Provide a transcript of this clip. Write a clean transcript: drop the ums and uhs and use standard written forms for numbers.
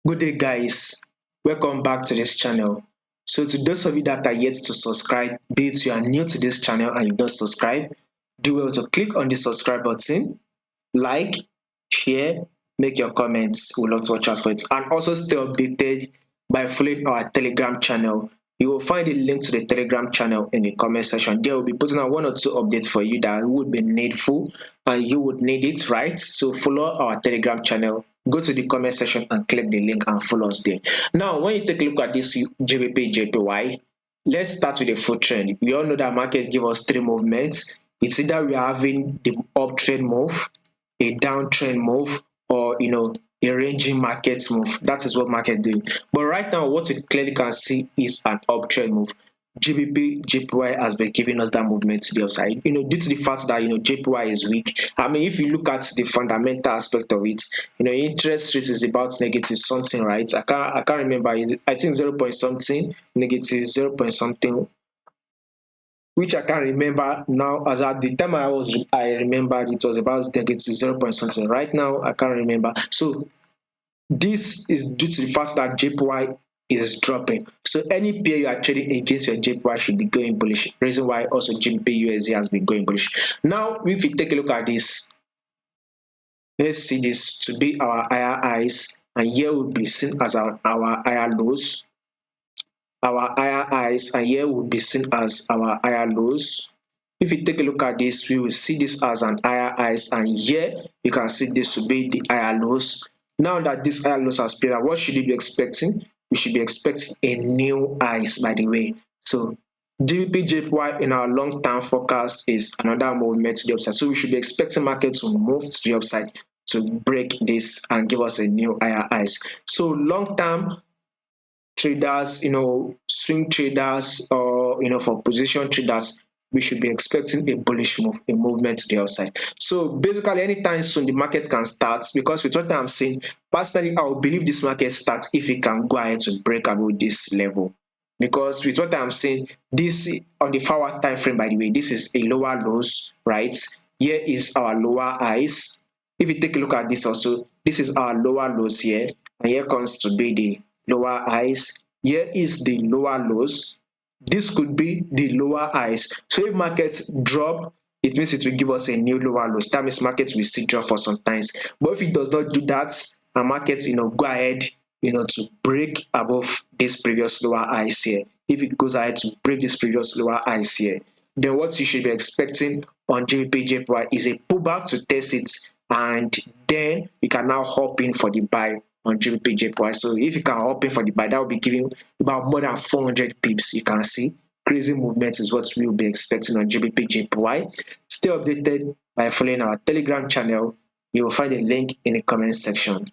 Good day, guys. Welcome back to this channel. So, to those of you that are yet to subscribe, be it you are new to this channel and you don't subscribe, do well to click on the subscribe button, like, share, make your comments. We'd love to watch out for it. And also stay updated by following our Telegram channel. You will find a link to the Telegram channel in the comment section. There will be putting out one or two updates for you that would be needful and you would need it, right? So follow our Telegram channel. Go to the comment section and click the link and follow us there. Now, when you take a look at this GBPJPY, let's start with the full trend. We all know that market give us three movements. It's either we are having the uptrend move, a downtrend move, or a ranging market move. That is what market doing. But right now, what we clearly can see is an uptrend move. GBP JPY has been giving us that movement to the upside. Due to the fact that JPY is weak. I mean, if you look at the fundamental aspect of it, interest rate is about negative something, right? I can't remember. I think 0 point something, negative 0 point something, which I can't remember now. As at the time I remembered it was about negative 0 point something. Right now, I can't remember. So this is due to the fact that JPY is dropping. So any pair you are trading against your JPY should be going bullish. Reason why also GBP USD has been going bullish. Now, if we take a look at this, let's see this to be our higher highs, and here will be seen as our higher lows. Our higher highs, and here will be seen as our higher lows. If you take a look at this, we will see this as an higher highs, and here you can see this to be the higher lows. Now that this higher lows has played out, what should you be expecting? We should be expecting a new highs, by the way. So GBPJPY in our long-term forecast is another movement to the upside. So we should be expecting market to move to the upside to break this and give us a new higher highs. So long-term traders, swing traders, or for position traders, we should be expecting a bullish move, a movement to the upside. So basically, anytime soon the market can start, because with what I'm saying, personally, I will believe this market starts if it can go ahead to break above this level. Because with what I'm saying, this on the forward time frame, by the way, this is a lower lows, right? Here is our lower highs. If you take a look at this also, this is our lower lows here, and here comes to be the lower highs. Here is the lower lows. This could be the lower highs. So if markets drop, it means it will give us a new lower lows. That means markets will still drop for some times. But if it does not do that, and markets go ahead to break above this previous lower highs here, if it goes ahead to break this previous lower highs here, then what you should be expecting on GBPJPY is a pullback to test it, and then you can now hop in for the buy on GBPJPY. So if you can hop in for the buy, that will be giving about more than 400 pips. You can see crazy movement is what we will be expecting on GBPJPY. Stay updated by following our Telegram channel. You will find a link in the comment section.